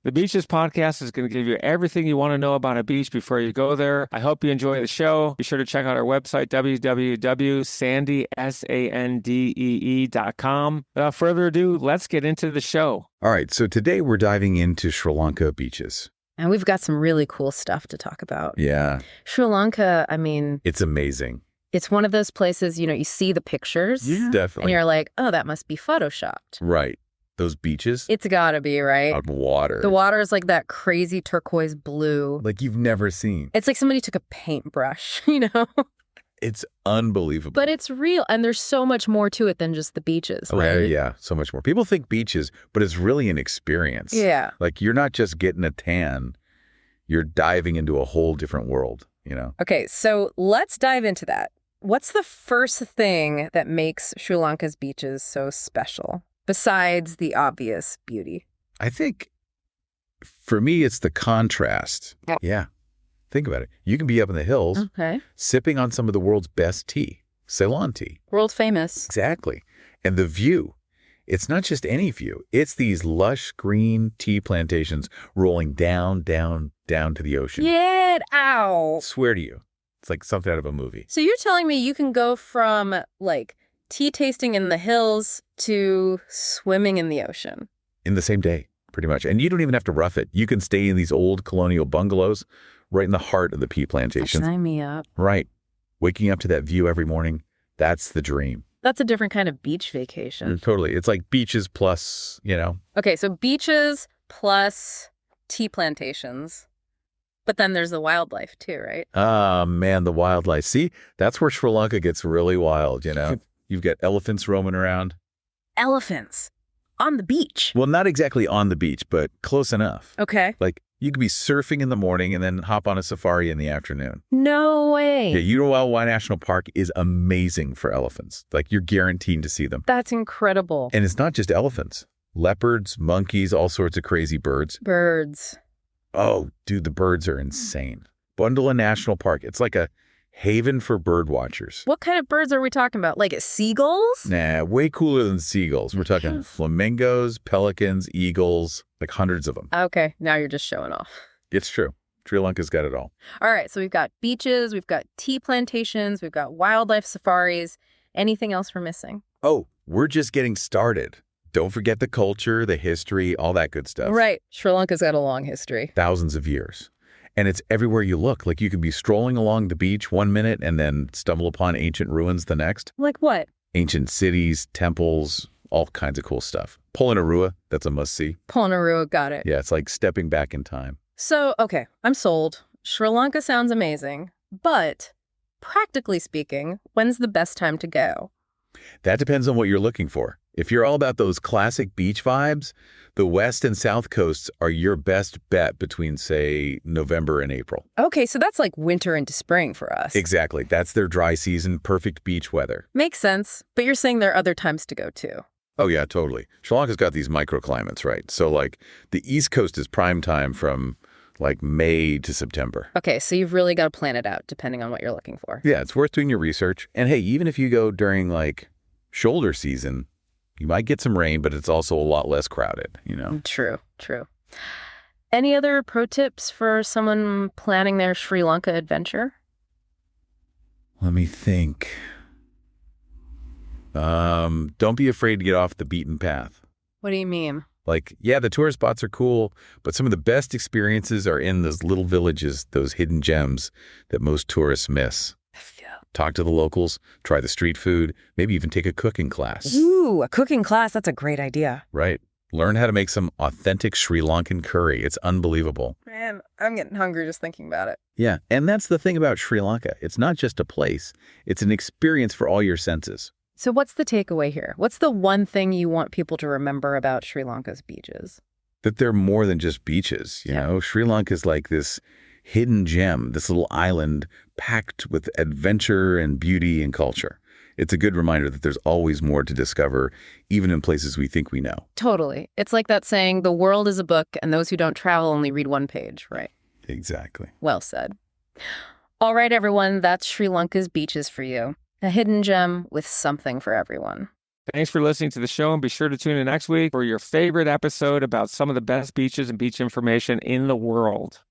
The Beaches podcast is going to give you everything you want to know about a beach before you go there. I hope you enjoy the show. Be sure to check out our website, www.sandee.com. Without further ado, let's get into the show. All right, so today we're diving into Sri Lanka beaches. And we've got some really cool stuff to talk about. Yeah. Sri Lanka, I mean, It's amazing. it's one of those places, you see the pictures. Yeah. Definitely. And you're like, oh, that must be photoshopped. Right. Those beaches. It's gotta be, right? Of water. The water is like that crazy turquoise blue. Like you've never seen. It's like somebody took a paintbrush, It's unbelievable. But it's real. And there's so much more to it than just the beaches, Oh, right? yeah, so much more. People think beaches, but it's really an experience. Yeah. Like you're not just getting a tan. You're diving into a whole different world, Okay, so let's dive into that. What's the first thing that makes Sri Lanka's beaches so special, besides the obvious beauty? I think for me, it's the contrast. Yeah. Think about it. You can be up in the hills Okay. sipping on some of the world's best tea, Ceylon tea. World famous. Exactly. And the view, it's not just any view. It's these lush green tea plantations rolling down, down, down to the ocean. Get out. Swear to you. It's like something out of a movie. So you're telling me you can go from, like, tea tasting in the hills to swimming in the ocean? In the same day, pretty much. And you don't even have to rough it. You can stay in these old colonial bungalows right in the heart of the tea plantations. Sign me up. Right. Waking up to that view every morning, that's the dream. That's a different kind of beach vacation. Totally. It's like beaches plus, Okay, so beaches plus tea plantations. But then there's the wildlife too, right? Ah, man, the wildlife. See, that's where Sri Lanka gets really wild, You've got elephants roaming around. Elephants on the beach. Well, not exactly on the beach, but close enough. Okay. Like you could be surfing in the morning and then hop on a safari in the afternoon. No way. Yeah, Uwalwa National Park is amazing for elephants. Like you're guaranteed to see them. That's incredible. And it's not just elephants. Leopards, monkeys, all sorts of crazy birds. Birds. Oh, dude, the birds are insane. Bundala National Park, it's like a haven for bird watchers. What kind of birds are we talking about? Like seagulls? Nah, way cooler than seagulls. We're talking flamingos, pelicans, eagles, like hundreds of them. Okay, now you're just showing off. It's true. Sri Lanka's got it all. All right, so we've got beaches, we've got tea plantations, we've got wildlife safaris. Anything else we're missing? Oh, we're just getting started. Don't forget the culture, the history, all that good stuff. Right. Sri Lanka's got a long history. Thousands of years. And it's everywhere you look. Like you could be strolling along the beach one minute and then stumble upon ancient ruins the next. Like what? Ancient cities, temples, all kinds of cool stuff. Polonnaruwa, that's a must-see. Polonnaruwa, got it. Yeah, it's like stepping back in time. So, okay, I'm sold. Sri Lanka sounds amazing, but practically speaking, when's the best time to go? That depends on what you're looking for. If you're all about those classic beach vibes, the west and south coasts are your best bet between, say, November and April. Okay, so that's like winter into spring for us. Exactly. That's their dry season, perfect beach weather. Makes sense, but you're saying there are other times to go too. Oh, yeah, totally. Sri Lanka's got these microclimates, right? So, like, the east coast is prime time from, like, May to September. Okay, so you've really got to plan it out depending on what you're looking for. Yeah, it's worth doing your research. And, hey, even if you go during, like, shoulder season, you might get some rain, but it's also a lot less crowded, True. Any other pro tips for someone planning their Sri Lanka adventure? Let me think. Don't be afraid to get off the beaten path. What do you mean? Like, yeah, the tourist spots are cool, but some of the best experiences are in those little villages, those hidden gems that most tourists miss. Yeah. Talk to the locals, try the street food, maybe even take a cooking class. Ooh, a cooking class. That's a great idea. Right. Learn how to make some authentic Sri Lankan curry. It's unbelievable. Man, I'm getting hungry just thinking about it. Yeah, and that's the thing about Sri Lanka. It's not just a place. It's an experience for all your senses. So what's the takeaway here? What's the one thing you want people to remember about Sri Lanka's beaches? That they're more than just beaches, you know? Sri Lanka is like this hidden gem, this little island packed with adventure and beauty and culture. It's a good reminder that there's always more to discover, even in places we think we know. Totally. It's like that saying, the world is a book and those who don't travel only read one page, right? Exactly. Well said. All right, everyone, that's Sri Lanka's beaches for you. A hidden gem with something for everyone. Thanks for listening to the show, and be sure to tune in next week for your favorite episode about some of the best beaches and beach information in the world.